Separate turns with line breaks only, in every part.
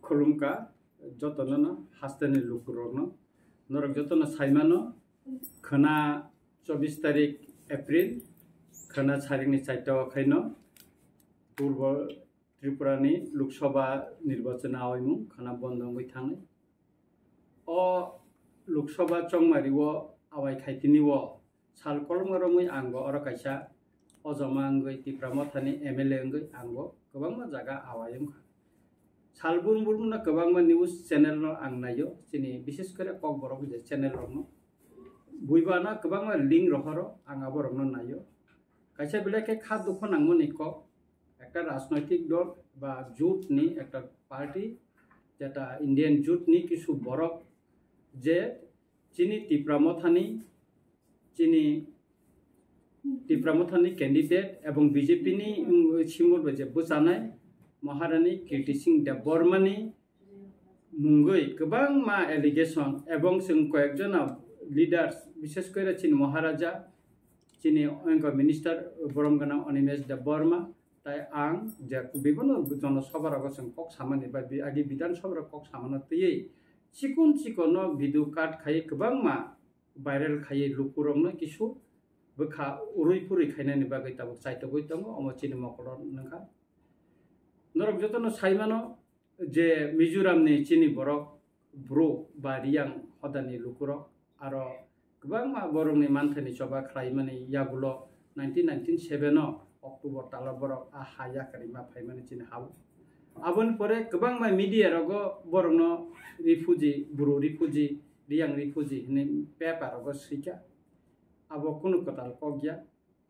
खुलुमका जतन हास्तेनि लुकुरनो नरक जतन साइमानो खना 24 तारिख एप्रिल खना सारिनि साइटो खैनो पूर्व त्रिपुरानि लोकसभा निर्वाचन आवाइमु खना बन्दंगै थांनाय अ लोकसभा चंमारिवो आवाइ खाइतिनिवो साल कलमरमै आंगो अर काइसा अजमा अंगै तिप्रामथानि एमएलए अंगै आंगो गोबांमा जागा आवायम साल बुरमुरमुना गोबांमा न्यूज चैनल नो आं नायो चिनि विशेष करे कक बरक जे चैनल रनो बुइबाना गोबांमा लिंक रहरो आं आबरनो नायो काइसा बिलाके खा दुख नांमनि क একটা রাজনৈতিক দল বা জোট নি একটা পার্টি যেটা ইন্ডিয়ান জোট নি কিছু বরক যে চিনি টিপ্রামথানি ক্যান্ডিডেট এবং বিজেপি নি সিমুর যে বুজাनाय महारानी कीर्ति सिंह देबबर्मानी मुंगै गोबां मा एलिगेशन एवं जों कयेकजना लिडार्स विशेष करे चिन महाराजा चिनि अंग मिनिस्टार बरमगना अनिमेश देबबर्मा ताई आं जे विभिन्न जनसभाराव जों कक सामानि बा आगे विधानसभा कक सामानो तयै चिकन भिडिअ कार्ड खाय गोबां मा भाइरेल खाय लुकुरंनो किसु बोखा उरुइपुरि खायनायनि बागै ताबो साइटबो दङ अम चिनि मकल नोंखा नरक जतन साइमानो जे मिजोरामनि चिनि बरक ब्रो बा रियां हदानि लुकुरक आरो गोबां मा बरंनि मानथानि सभा खालायमानि यागुलो 1997 अक्टोबर ताला बरक आ हाया करिमा फाइमानि चिनि हाव आबन परे गोबां मा मीडिया रगो बरनो रिफ्यूजी ब्रो रिफ्यूजी रियां रिफ्यूजी ने पेपर रगो सिका आबो कुनु कताल कगिया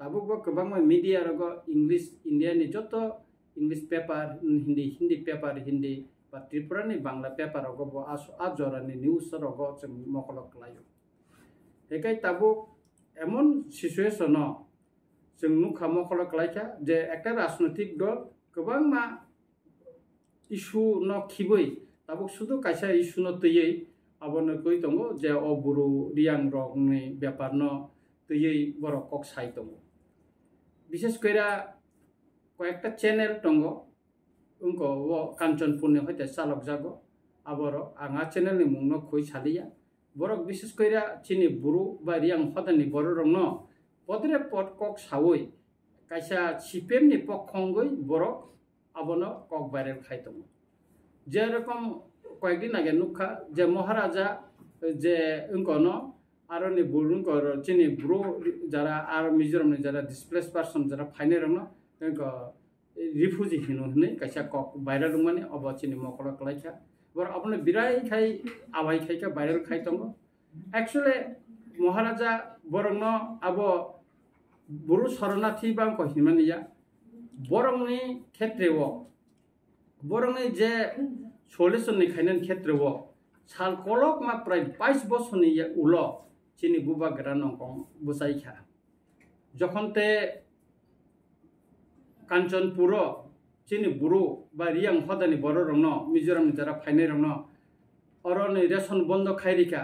ताबो गोबां मा मीडिया रगो इंग्लिश इंडिया नि जतो English paper Hindi paper Hindi बा त्रिपुरानि बांला पेपर रगो आजरानि न्यूज रगो जों मकलक लायो हेकाय ताबो एमन सिचुएशन जों नुखा मकलक लायखा जे একটা राजनैतिक दल गोबां मा इशू न खिबै ताबो सुदु कायसा इशू न तयै आबनो कइ दङ जे अ बुरु रियां रगनि व्यापार न तयै बर कक साइ दङ विशेष कइरा কয়েকটা চ্যানেল টঙ্গ উনকো ও কাঞ্চনপুরনি হইতে চালক জাগো আবর আঙা চ্যানেলনি মুংনো কই সালিয়া বরক বিশেষ কইরা চিনি বুরু বা রিয়াং হদানি বড় রং পদরে পদ কক সাওই কাইসা সিপিএমনি পক্ষঙ্গই বরক আবনো কক ভাইরাল খাইতম যে রকম কয়েকদিন আগে নুখা যে মহারাজা যে উনকোনো আরো নি বুরুন কর চিনি ব্রো যারা আর মিজোরামনি যারা ডিসপ্লেস পারসন যারা ফাইনে রং रिफ्यूजी हिनो हनै काइसा कक भाइरल माने अब चिनि मकल कलाइखा बर अपने बिराय खाय आवाय खायका भाइरल खाय दङ एक्चुअली महाराजा बरंग अब बुरु शरणार्थी बा कहिमानिया बरंगनि क्षेत्रव बरंगनि जे सल्यूशननि खायनानि क्षेत्रव साल कलक मा प्राय 22 बছरनि उल चिनि बुबा ग्रान नंकं बुसाइखा जखनते कांचनपुर चिनि बुरु बा रियां हदानि बर रंग मिजोरामनि जरा फाइने रंग अरनि रेशन बंद खायरिका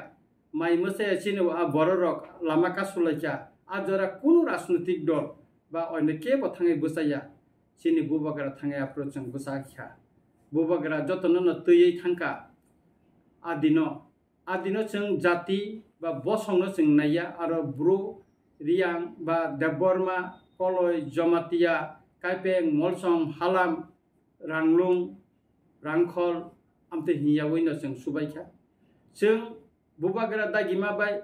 माइ मसे चिनि बर रक लामा कासुलाइका आ जरा कुनु राजनैतिक दल बा अन्य के बथाङै बुसाया चिनि बुबागरा थाङै अप्रोचजों बुसाखा बुबागरा जतन न तयै थांका आदिनो जों जाति बा बसंनो जों नाया आरो ब्रु रियां बा देबबर्मा कलय जमातिया काइपें मलसं हालाम रांलुं रांखल आमते हियावैनो जों सुबायखा जों बुबागरा दागिमा बाय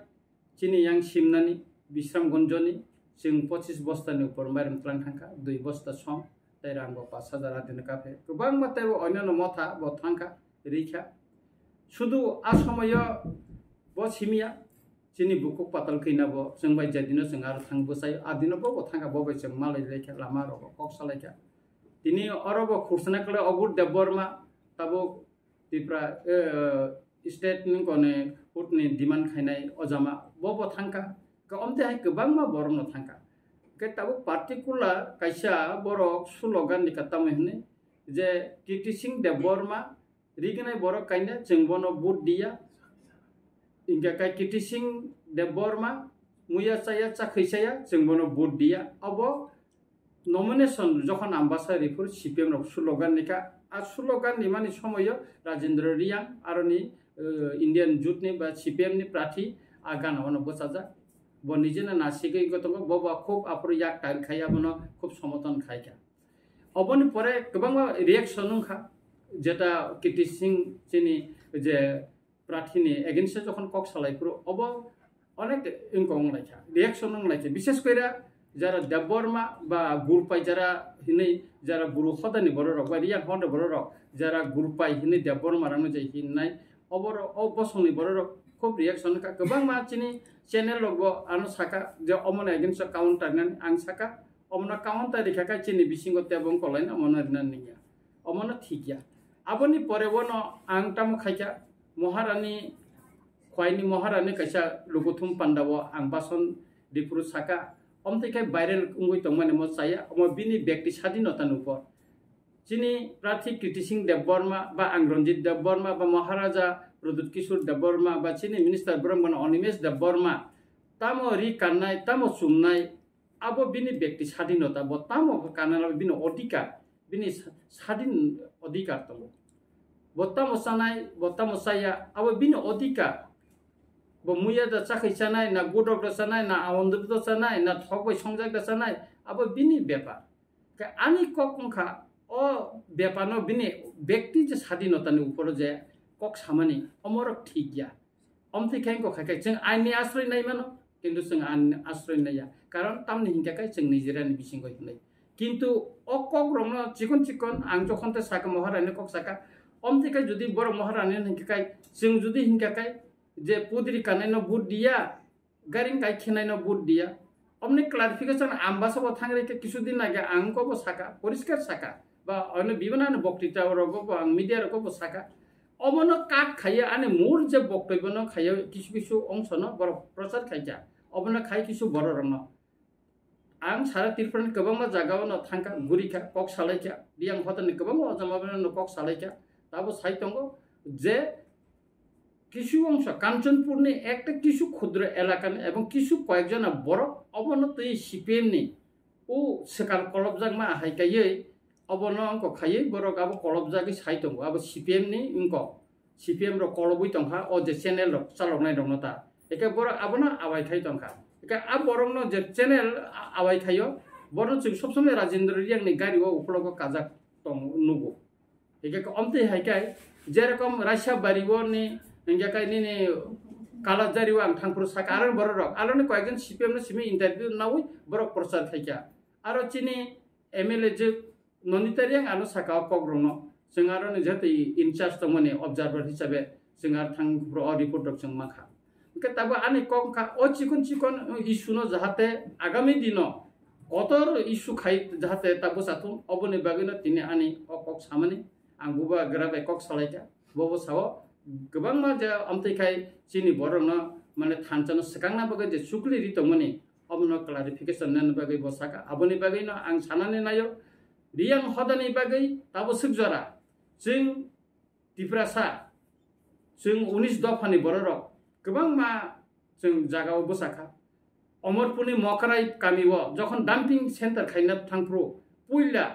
चिनि यां सिमनानि बिश्रामगन्जनि जों 25 बस्तानि ऊपर माइरं त्रां थांखा 2 बस्ता सम ताइरांगो 5000 आदिनो काफे गोबां मातेबो अन्यनो मथा बथांखा रिखा सुदु आसमय बसिमिया चिनि बुकु पातल खैनाबो जों बाय जादिनो जों आरो थां बसाय आदिनोबो बथांगा बबाय जों मालाय लेखा लामा रग कक सालायखा दिनि अरबो खुरसना कले अगुर देबबर्मा ताबो तिप्रा स्टेट नि कने पुटनि डिमान्ड खायनाय अजामा बबो थांका कमते हाय गोबां मा बरनो थांका के ताबो पार्टिकुलार काइसा बरक स्लोगान नि कतामै हने जे कीर्ति सिंह देबबर्मा रिगनाय बरक काइना जों बनो बुट दिया इनका काय कीर्ति सिंह देबबर्मा मुया चाया चाखैसाया जों बनो बुट दिया अब नमिनेशन जखन आम्बासारिफोर सिपिएम रक स्लोगान निका स्लोगान नि माने समय राजेन्द्र रियां आरो नि इंडियन जुथ नि बा सीपीएम नि प्रार्थी आ गाना वन बसाजा ब निजेना नासिकै गतंग बबा खूब आपुर याक टाइल खाया बनो खूब समर्थन खायका अबनि परे गोबां रिएक्शन खा जेटा कीर्ति सिंह चिनी जे प्रार्थीनि एगेन्स्ट जखन कक सालायपुर अब अनेक इंकं लायखा रिएक्शन लायखा विशेष कइरा যারা দেববর্মা বা গুরপাই যারা হিনে যারা গুরু হদানি বড় রক বা রিয়া হদ বড় রক যারা গুরপাই হিনে দেববর্মা রানো যাই হিননাই অবর অবসংনি বড় রক খুব রিয়াকশন কা গোबां মাছিনি চ্যানেল লগবো আনো সাকা যে অমন এগেন্স কাউন্টার নান আং সাকা অমন কাউন্টার রেখাকা চিনি বিসিংগতে এবং কলাইন অমন নান নিয়া অমন ঠিকিয়া আবনি পরে বন আং তাম খাইকা মহারানী খয়নি মহারানী কাইসা লুগুথুম পান্ডাবো আং বাসন দিপুরু সাকা অমতেকাই ভাইরাল উঙ্গই তংমানে মসায়া অম বিনি ব্যক্তি স্বাধীনতার উপর যিনি প্রার্থী কীর্তি সিং দেববর্মা বা আং রঞ্জিত দেববর্মা বা মহারাজা প্রদ্যুৎ কিশোর দেববর্মা বা চিনি মিনিস্টার ব্রহ্মণ অনিমেষ দেববর্মা তামো রি কান্নাই তামো সুমনাই আবো বিনি ব্যক্তি স্বাধীনতা ব তামো কান্নালা বিনি অধিকার বিনি স্বাধীন অধিকার তঙ্গ বত্তা মসানাই বত্তা মসাইয়া আবো বিনি অধিকার মুয়া दा চাখাইছানাই না গুডক দছানাই না আওন্দব দছানাই না থকবাই সংজাক দছানাই আবো বিনি ব্যাপার আনি ককংখা ও ব্যাপারনো বিনি ব্যক্তি যে স্বাধীনতাनि উপর যে কক সামানি অমরক ঠিক গিয়া অমথি খাইং ক খাইকাই जों आइननि आश्रय नाय मानो किन्तु जों आइननि आश्रय नाया कारण तामनि हिंखाखाय जों निजिरानि बिसिंग होनाय किन्तु अ कक रमनो चिकन चिकन आं जखनते साका महारानी कक साका अमथिखाय जुदि बर महारानी हिंखाखाय जों जुदि हिंखाखाय जे पुदरी कानायनो बुट दिया गारिं गाय खेनायनो बुट दिया अमने क्लारिफिकेशन आम्बासो थांगरे के किछु दिन आगे आंको बो साका परिष्कार साका बा अन्य विभिन्न बक्तृता रगो बा मीडिया रगो बो साका अमनो काट खायो आने मोर जे बक्तव्यनो खायो किछु किछु अंश न बर प्रचार खायजा अमनो खाय किछु बर रंग आं सारा तिरफन गोबां जागावनो थांका गुरिखा कक सालायखा दियां हतनि गोबां अजमाबनो कक सालायखा ताबो साइतंगो जे কিছু অংশ কাঞ্চনপুরনি একটা কিছু ক্ষুদ্র এলাকা এবং কিছু কয়েকজন বড় অবনত এই সিপিএমনি ও সেকাল কলবজাগমা হাইকাयै অবন অঙ্ক খাयै বড় গাবো কলবজাগি সাইতং আবো সিপিএমনি ইংক সিপিএম র কলবই তংখা ও যে চ্যানেল র চালকনাই দংনতা একে বড় আবনা আবাই থাই তংখা একে আ বড়ং যে চ্যানেল আবাই থাইও বড় जों सब समय राजेन्द्र रियांनि गारिও উপলগ কাজাক তং নুগো একে অমতে হাইকাই যেরকম রাশিয়া বাড়িবনি इंजाकाय नि कालाजारि आं थांपुर साका आरो बर रक आरो कयजन सीपीएम न सिमी इंटरव्यू नावै बर प्रचार थाइका आरो चिनि एमएलए जे ननितारियां आनो साका पग्रन जों आरो ने जते इनचार्ज तमने ऑब्जर्वर हिसाबै जों आरो थांपुर अ रिपोर्ट जों माखा के ताबो आनि कमखा अ चिकन चिकन इशु न जाहाते आगामी दिन कतर इशु खाइ जाहाते ताबो साथु अबनि बागैनो तिनि आनि अकक सामानि आं बुबा ग्राबाय कक सालायका बबो साव गोबां मा जे अमथैखाय चिनि बरनो माने थानचन सकांना बगे जे सुक्ली रितमनि अमनो क्लारिफिकेशन नन बगे बसाका अबनि बगैनो आं सानाने नायो रियां हदानि बगै ताबो सुगजरा जों तिफ्रासा जों 19 दफानि बररो गोबां मा जों जागाव बसाका अमरपुरनि मकराय गामिव जखन डाम्पिं सेन्टार खायना थांफ्रु पुइला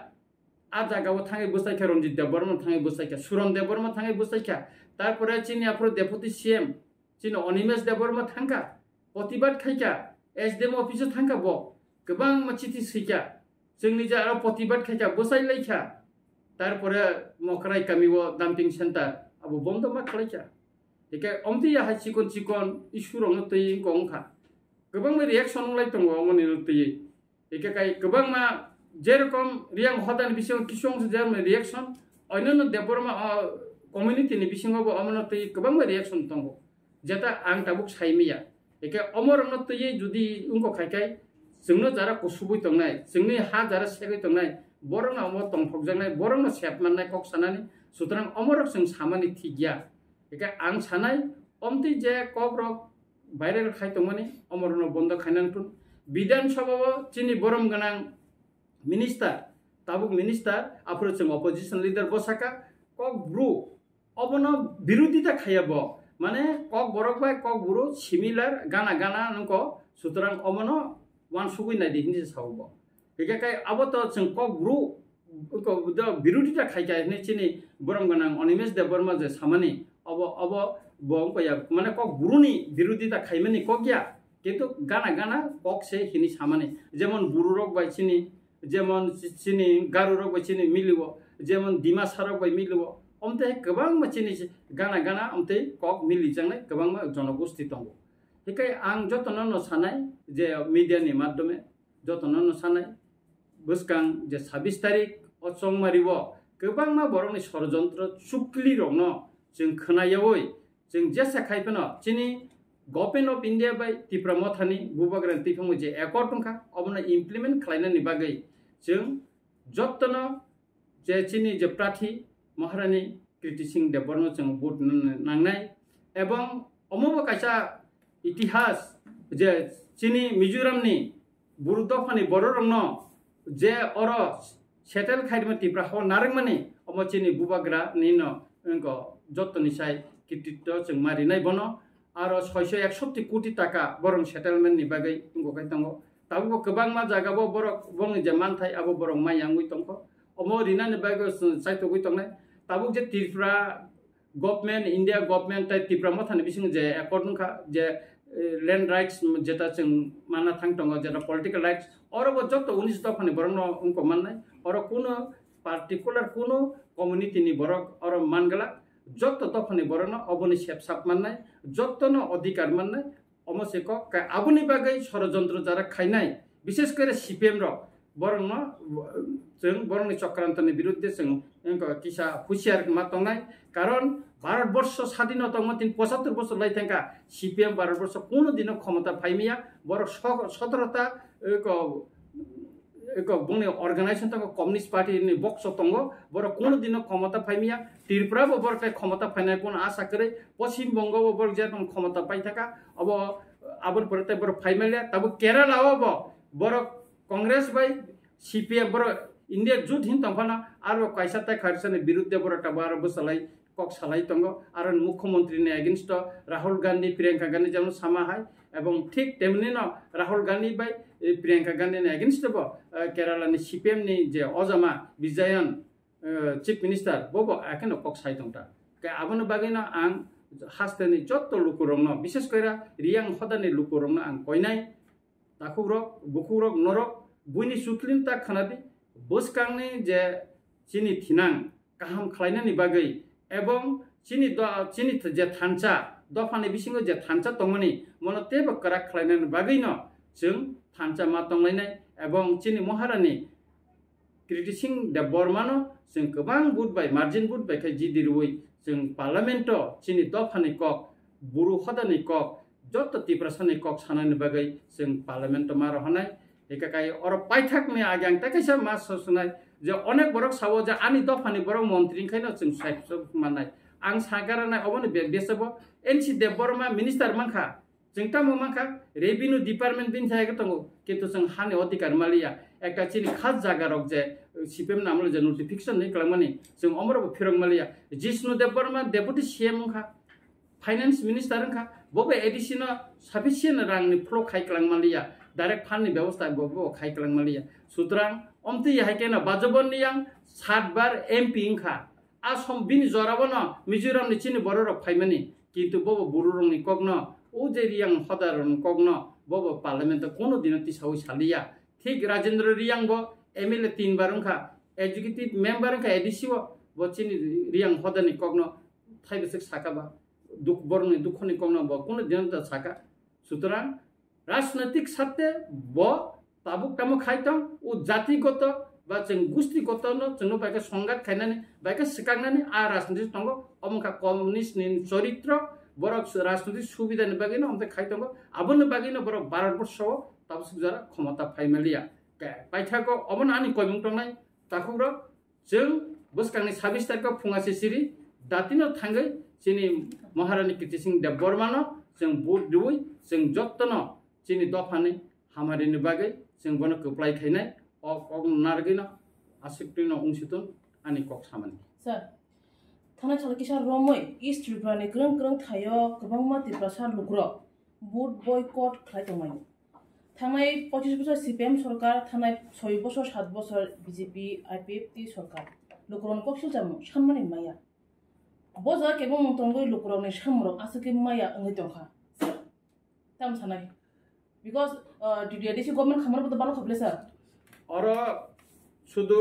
आ जागाव थाङै बसायखा रंजित देबबर्मा थाङै बसायखा सुरन देबबर्मा थाङै बसायखा तारपरे चिनि आपुर डेपुटी सीएम चिनि अनिमेष देबबर्मा थांका प्रतिबाद खायका एसडीएम अफिस थांका ब गोबां माचिति सैका जोंनि जा प्रतिबाद खायका बसायलायखा तारपरे मकराय गामिव डाम्पिं सेन्टार आबो बन्द मा खालायखा एके अमतिया हाय चिकन चिकन इशु रंग तै गंखा गोबां रिएक्शन लाय दङ मनि तै एके काय गोबां मा जेरकम रियां हदान बिसिं किसु अंश जे रिएक्शन अन्य देबबर्मा कम्युनिटी नि बिसिङावबो अमनतै गोबां रिएक्शन दङ जेता आं ताबुक साइमिया एके अमरनतै जुदि उंको खायखाय जोंनो जारा कसुबै दंनाय जोंनि हा जारा सेगै दंनाय बरंना अम तंफकजानाय बरंना सेपमाननाय कक सानानै सुतरां अमरक जों सामानि थिगिया एके आं सानाय अमति जे ककरक भाइरेल खायतमनि अमरनो बन्द खायनांतुन विधानसभाव चिनि बरम गनां मिनिस्टार ताबुक मिनिस्टार आफुर जों अपोजिशन लीडर बसाका कक ब्रु अबनो विरोधिता खायब माने कक बरक बाय कक ब्रु सिमिलार गाना गाना नंको सुतरां अमनो वान सुगै नाय दिहिनि सावब एके काय अब त जों कक ब्रु বিরোধিতা খাইকাই চিনি বরং গোনাং অনিমেষ দেববর্মা যে সামানি অব বং কয়া মানে কক বুরুনি বিরোধিতা খাইমানি কক গিয়া কিন্তু গানা গানা কক সে হিনি সামানি যেমন বুরু রক বাই চিনি যেমন চিনি গারু রক বাই চিনি মিলিব যেমন ডিমাসা রক বাই মিলিব অমতে गोबां চিনি গানা গানা অমতে কক মিলি জাংনাय गोबां জনগোষ্ঠী दङ हिकाय आं जतन सानाय जे मीडियानि माध्यमे जतन सानाय बसकां जे 26 तारिख अचंमारिव गोबां बर'नि षड़यंत्र चुक्लि रंन जों खोनायावै जों जेसा खायफेन चिनि government of India by Tripura मथानि बुबाग्रान तिफांगो जे एकर्ड दंखा अबनो इमप्लिमेंट खालायनायनि बागै जों जतन जे चिनि जे प्रार्थी महारानी कीर्ति सिंह देबबर्मा जों भोट नांनाय एवं अमबो कायसा इतिहास जे चिनि मिजोरामनि बुरुदफानि बर'रंनो जे अर सेटेल खायदमा त्रिपुरा हो नारंमानि अम चिनि बुबाग्रा निनो इंको जतनि साय कीर्तित्व जों मारिनाय बनो आरो 661 कोटी टाका बरं सेटेलमेन्टनि बागै इंको काय दङ ताबो गोबां मा जागाबो बर बंनि जे मानथाय आबो बरं मायांगुइ दंखो अमो रिनानि बागै साइतगुइ दंनाय ताबो जे Tripura government India government Tripura मथानि बिसिं जे एकर्ड दंखा जे लैंड राइट्स जेटा जों माना थां दङ जेटा पलिटिकल राइट्स अरबो जत 19 दफानि बरनो उनको माननाय और कोनो पार्टिकुलर कोनो कम्युनिटीनि बरक और मानगला जत दफानि बरनो अबनि सेपसाप माननाय जतनो अधिकार माननाय अमसेक आबनि बागै षड़यंत्र जारा खायनाय विशेष करे सीपीएम र बरनो जों बरनि चक्रान्तनि विरुद्ध जों इंको किसा हुसियार मातंनाय कारण भारतवर्ष स्वाधीनता मतिन 75 वर्ष लाइथेंका सीपीएम भारतवर्ष कोनो दिन क्षमता फाइमिया बर 17टा एक बुंने अर्गानाइजेशन तक कम्युनिस्ट पार्टी नि बक्स तंगो बर कोनो दिन क्षमता फाइमिया त्रिपुरा बर क्षमता फाइनाय कोन आशा करे पश्चिम बंग बर जे क्षमता पाइ थाका अब आबर परते बर फाइमेलिया तब केरला अब बर कांग्रेस बाय सीपीएम बर इंडिया जुट हिन तंफाना आरो कायसाता खरसने विरुद्ध बर टबार बसलाई कक सालाई तंगो आरो मुख्यमंत्री ने अगेंस्ट राहुल गांधी प्रियंका गांधी जेमन सामा हाय एवं ठीक तेमनि न राहुल गांधी बाय प्रियंका गांधी ने अगेंस्ट बो केरला नि सीपीएम नि जे अजमा विजयन चीफ मिनिस्टर बोबो आकेन कक साइ दंता के आबनो बागैना आं हास्तेनि जत्त लुकुरंनो विशेष करा रियां खदानि लुकुरंनो आं कयनाय ताखुरक बुकुरक नरक बुइनि सुक्लिन ता खानादि बसकांनि जे चिनि थिनां गाहाम खालायनायनि बागै एवं चिनि जे थानचा दफानि बिसिङो जे थानचा तंमनि मन तेबो कराक खालायनायनि बागैनो जों थानचा मा तंलायनाय एवं चिनि महारानी कीर्ति सिंह देबबर्मानो जों गोबां बुटबाय मार्जिन बुटबाय खाय जिदिरुयै जों पार्लियामेन्ट चिनि दफानि कक बुरु खदानि कक जत त्रिपुरासानि कक सानायनि बागै जों पार्लियामेन्ट मार हनाय एकाकाय और पाइथाकनि आगां ताकैसा मा ससनाय जे अनेक बरक सावो जे आनि दफानि बरक मन्त्री खायनो जों साइब माननाय आं सागारनाय अबनो बेसेबो एनसी देबबर्मा मिनिस्टार मानखा जों तामो मानखा रेभिन्यू डिपार्टमेंट बिन थायगा तंगो किन्तु जों हानि अधिकार मालिया एकटा चिनि खास जागा रक जे सीपीएम नामल जे नोटिफिकेशन नि खालामनि जों अमरबो फिरंग मालिया जिष्णु देबबर्मा डेपुटी सीएम खा फाइनेंस मिनिस्टार खा बबे एडिशनल सफिशिएंट रांनि फ्लो खायक्लां मालिया डायरेक्ट फान्डनि व्यवस्था बबो खायक्लां मालिया सुतरां अमति हायकेना बाजबनियां 7 बार एमपी इंखा आसम बिन जराबन मिजोरामनि चिनि बररक फाइमानि किन्तु बबो बुरुरंनि कगनो ओ जे रियां हदारन कगनो बबो पार्लियामेंट कोनो दिन तिसाउ सालिया ठीक राजेंद्र रियांबो एमएलए 3 बार इंखा एग्जीक्यूटिव मेंबर इंखा एडिसिओ बचिनि रियां हदारनि कगनो थाइबेसक साकाबा दुख बरनि दुखनि कगनो ब कोनो दिन त साका सुतरां राजनैतिक सत्य ब ताबुक तामो खायतम उ जातिगत बा जों गुस्थिगत जों बायका संगात खायनानै बायका सिकांनानै आ राजनीति तंगो अमका कम्युनिस्ट नि चरित्र बरक राजनीतिक सुबिदानि बागैनो अमते खायतंगो आबनो बागैनो बरक भारतवर्ष ताबसुक जरा क्षमता फाइमेलिया पाइथाको अबन आनि कयमुं तंनाय ताखुरो जों बसकांनि 26 तारिख फुंगासे सिरि दातिनो थांगै चिनि महारानी कीर्ति सिंह देबबर्मानो जों भोट दुई जों जत्तनो चिनि दफानि हामारिनि बागै जों बनो कप्लाय खायनाय अ नारगैनो आसिक्तिनो उंसितन आनि कक सामानि
सर थाना चल किसा रमै ईस्ट त्रिपुरानि ग्रं ग्रं थायो गोबां मा त्रिपुरा सा लुग्र भोट बयकट खालायदोंमोन थांनाय 25 বছর সিপিএম সরকার थांनाय 6 বছর 7 বছর বিজেপি আইপিএফটি সরকার লোকরন কক্সিল জামু সানমানি মায়া বজা কেবং মতঙ্গই লোকরন সামরক আসকে মায়া ওই দংখা তাম সানাই বিকজ ডিডিআইডিসি গভর্নমেন্ট খামার বতো ভালো খাবলে স্যার
আর শুধু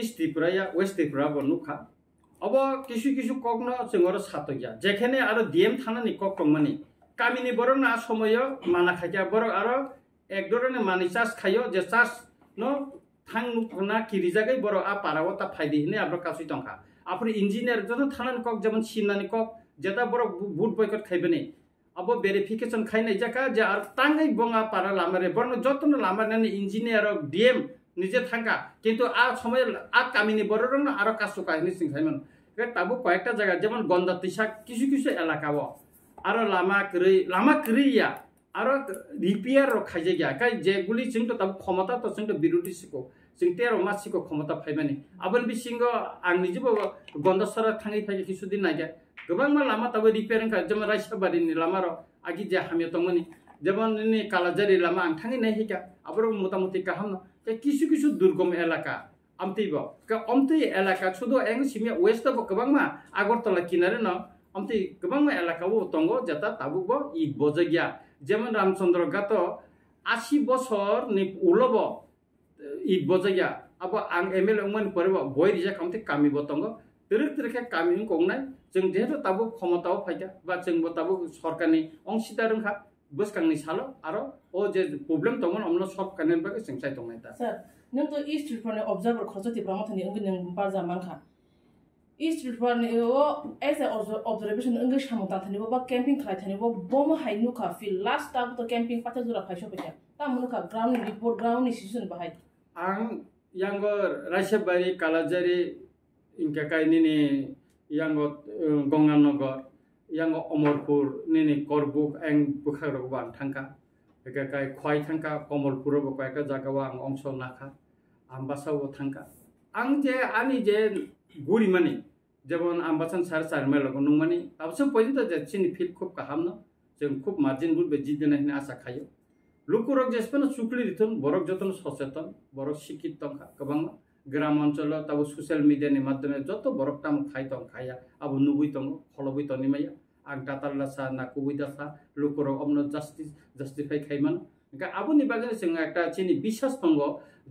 ইস্ট ত্রিপুরা ওয়েস্ট ত্রিপুরা বনুখা अब किसु किसु ककनो जों सातो गया जेखाने आरो डिएम थानानि कक दंमानि कामिनि बरक ना समय माना खाया बरक आरो एकदरने मानि चार्ज खायो जे चार्ज नो थांना किरिजागै बरक आ पाराव ता फायदि हिने आब्र कासुइ दंखा आफर इंजिनियर जनो थानानि कक जेमन सिनानि कक जेता बरक बुट बयकट खाइबेनि अब भेरिफिकेशन खाइनाय जाका जे आर तांगै बंगा पारा लामारे बरनो जतन लामारनि इंजिनियर डिएम নিজে থাকা কিন্তু আ সময় আ কামিনি বড়রং আরো কাসু কাহিনী সিংখাইমন তাবো কয়েকটা জায়গা যেমন গন্দা তিসা কিছু কিছু এলাকাও আরো লামা করিয়া আরো রিপেয়ার খাইজে গিয়া কাই যেগুলি চিংতো তাবো ক্ষমতা তো চিংতো বিরোধী সিকো চিং 13 মাস সিকো ক্ষমতা ফাইমানি আবন বিসিঙ্গ আং নিজেবো গন্দাসরা থাঙি ফাইগে কিছুদিন নাইগে गोबां मा लामा ताबो रिपेयारिं खा जेमन रायसाबारिनि लामारो आगि जे हामिया तंमनि जेमन नि कालाजारि लामा आं थाङि नाय हिका आबरो मोटामोटी गाहाम किसु किसु दुर्गम एलाका आमतिबो का अमति एलाका छुदो एं सिमिया वेस्ट बो गोबां मा आगरतला किनारे न अमति गोबां मा एलाका बो तंगो जेता ताबुबो ईद बजगिया जेमन रामचंद्र गातो 80 बছর नि उलबो ईद बजगिया अब आं एमएलए मन परबो बय रिजा खामति कामि बो तंगो तिरक तिरके कामि कोंनाय जों जेहेतु ताबो क्षमताव फायदा बा जोंबो ताबो सरकारनि अंशिदारखा बसकांनि सालो आरो ओ जे प्रॉब्लेम दंमोन अमनो सल्व खालामनो बागै जों साइ दंनाय दा
सर नों तो ईस्ट रिफरनि ऑब्जर्वर खरजति ब्रह्मथनि अंग नों बाजा मानखा ईस्ट रिफरनि ओ एज ए ऑब्जर्वेशन अंग सामता थनि बा कैंपिंग खाय थनि बम हाइनु का फिल लास्ट टाइम तो कैंपिंग पाता जुरा फाइसो बेटा ता मुनका ग्राउंड रिपोर्ट ग्राउंड सिचुएशन बाहाय
आं यांगो रायसेबारि कालाजारि इनका कायनिनि यांगो गंगानगर यांगो अमरपुर निनि करबुक एं बुखारबो आं थांका एकाय खय थांका कमलपुरबो कयका जागाव आं अंश नाखा आम्बासाव थांका आं जे आनि जे गुरिमानि जेबन आम्बासन सार सारमेल नंमानि ताबसो पयिन्ट जे चिनि फिल खूब गाहामनो जों खूब मार्जिन बुट बे जिदनायनि आशा खायो लुकुरक जेसपन सुक्लि रिथन बरक जतन सचेतन बरक शिक्षित तंखा गोबां ग्राम अंचल तब सोशल मीडिया नि माध्यमे जत बरक ताम खाय तंग खाया अब नुबुइ तंग खलबुइ तनिमाया आं दातारलासा नाकुबुइदासा लुकुरक अमनो जस्टिफाई खायमान का आबुनि बागै जों एकटा चिनि বিশ্বাস दंग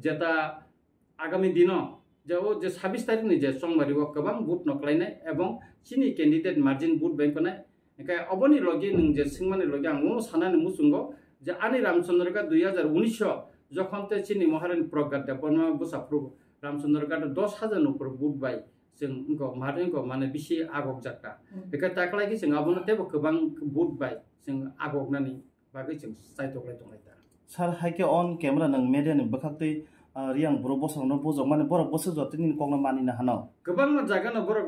जेता आगामी दिन जे ओ जे 26 तारिख नि जे संबारिव गोबां बुट नक्लायनाय एवं चिनि कैंडिडेट मार्जिन बुट बैंकनाय का अबनि लगे नों जे सिंमानि लगे आं मो सानानि मुसुंगो जे आनि रामचंद्र का 2019 যখন তে চিনি মহারানী প্রজ্ঞাতে বর্মা বসাপ্রু রামচন্দ্র গাট 10,000 উপর বুট বাই जों इनको मारेंको माने बिसि आगक जाका बेका ताकलायखि जों आबोनो तेबो गोबां बुट बाय जों आगकनानि बागै जों साइटोक्लाय दंलायदा
सार हाइके अन कैमरा नों मेडियानि बखाक्तै रियां बर बसंनो बजक माने बर बस जतिनि कोंना मानिना हानाव गोबां
मा जागानो बर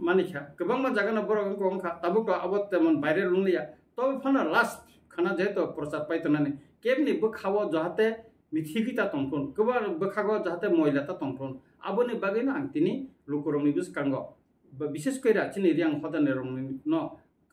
मानिखा गोबां मा जागानो बर कोंखा ताबुक अबत तेमन भाइरल लुनिया तो फना लास्ट खाना जेतो प्रसाद पाइतनानि केबनि बखाव जाहाते मिथिगिता तंफोन गोबां बखागो जाहाते मयलाता तंफोन आबोनि बागैनो आं तिनि लुकुरंनि बिसकांगो बिशेष कइरा चिनि रियां हदाने रंनि न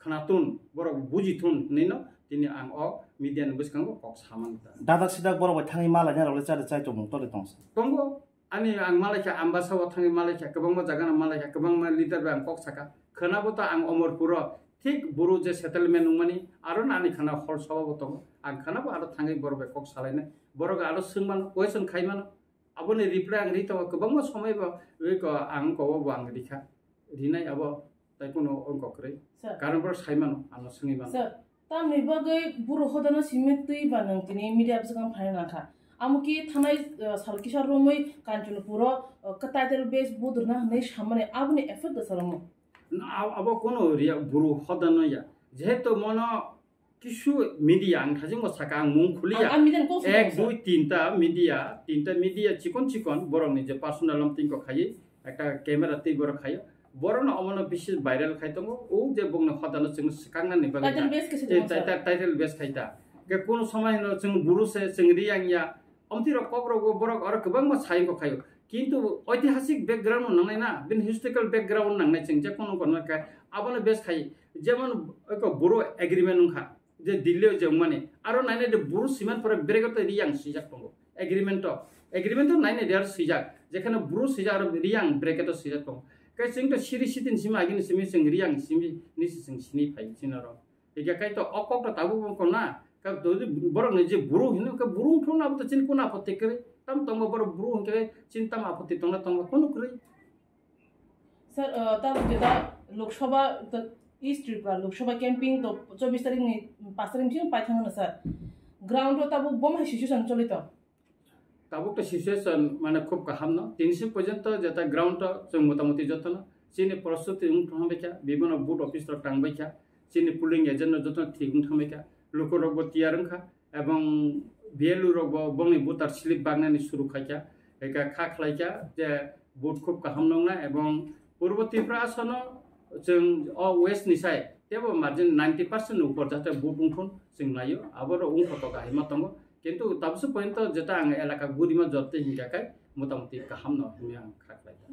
खानातुन बर बुजिथुन नैनो तिनि आं अ मिडियानि बिसकांगो कक सामानता
दादा सिदा बर बाय थाङै मालाय नारले चारि चाइतो मुंतले तंस
तंगो आनि आं मालायखा आम्बासाव थाङै मालायखा गोबां मा जागाना मालायखा गोबां मा लिडार बा आं कक साका खोनाबोता आं अमरपुर ठीक बुरु जे सेटलमेन्ट नंमानि आरो नानि खाना हल सबाबो दं आं खानाबो आरो थाङै बर बाय कक सालायनाय बरगा आरो सोंमान क्वेश्चन खायमान आबोनि रिप्लाय आं रितो गोबां मा समयबो बेको आं कबो आं रिखा रिनाय अब ताइकुनो अंकक्रै कारणफोर सायमान आं सोंगिमान
सर तामनि बागै बुरु हदाना सिमेतै बानंतिनि मिडिया बसगां फायनाखा आमुकि थानाय सालकिसार रोमै कान्चनपुर कटाइटेल बेस बुदरना नै सामने आबनि एफेक्ट दसरम
अब कोनो रिया बुरु हदानया जेहेतु मन किसु मीडिया आं थाजिम साका आं मुं खुलिया 1 2 3टा मीडिया चिकन चिकन बरंनि जे पर्सनल लमथिंको खायै एकटा कैमरा ति बर खायो बरन अमनो बिशेष भाइरल खायतंगो ओ जे बुंनो हदानो जों सिखांनानि बागै टाइटेल बेस खायता के कोनो समय न जों बुरु से जों रियांया अमति र कब्रगो बरक आरो गोबां मा साइको खायो किन्तु ऐतिहासिक बैकग्राउंड नांनाय ना बिन हिस्टोरिकल बैकग्राउंड नांनाय जों जे कोनो कोनो का आबनो बेस खाय जेमन एको बुरु एग्रीमेंट नखा যে দিল্লিও যে মানে আরো নাইনে যে বুরু সিমেন্ট পরে ব্রেকত রিয়াং সিজাক দङ এগ্রিমেন্ট নাইনে দেয়ার সিজাক যেখানে বুরু সিজাক আর রিয়াং ব্রেকত সিজাক দङ কাই जोंथ सिरि सिदिन सिम आगिन सिमि जों रियां सिमि निसि जों सिनि फाइ सिनरो एगा काई तो अकक तो ताबु कोना का तो बरं जे बुरु हिनो का बुरु थोना तो चिन कोना आपत्ति करे तम तंग बर बुरु के चिंता आपत्ति तंग तंग कोन करे
सर तब जेदा लोकसभा ईस्ट त्रिपुरा लोकसभा कैंपिंग तो 24 तारिख नि 5 तारिख सिम पाइ थाङो सर ग्राउंड तो तब बम सिचुएशन चलित
ताबुक तो सिचुएशन माने खूब गाहाम न दिनसिम पर्यंत जेता ग्राउंड जों मोटामोटी जतन चिनि प्रस्तुति थांबायखा बिबन बुथ अफिस थांबायखा चिनि पुलिंग एजेंट जतन थिगुं थांबायखा लोक रग तियारंखा एवं बिएलु रग बंनि बुथार स्लिप बागनानि शुरू खायखा एका खा खलायखा जे बुथ खूब गाहाम नंगना एवं पूर्व त्रिपुरा आसन जों वेस्ट निसाय तेबो मार्जिन 90% ऊपर जाते बुथ उंथुन जों नायो आबार उंखतो गाहिमा दङ किंतु तबसे पर्यंत जेटा आं एलाका गुरिमा जते हिंगाखाय मोटामोटी गाहाम न हिंगा आं खाख्लायखा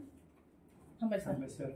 हामबाय सर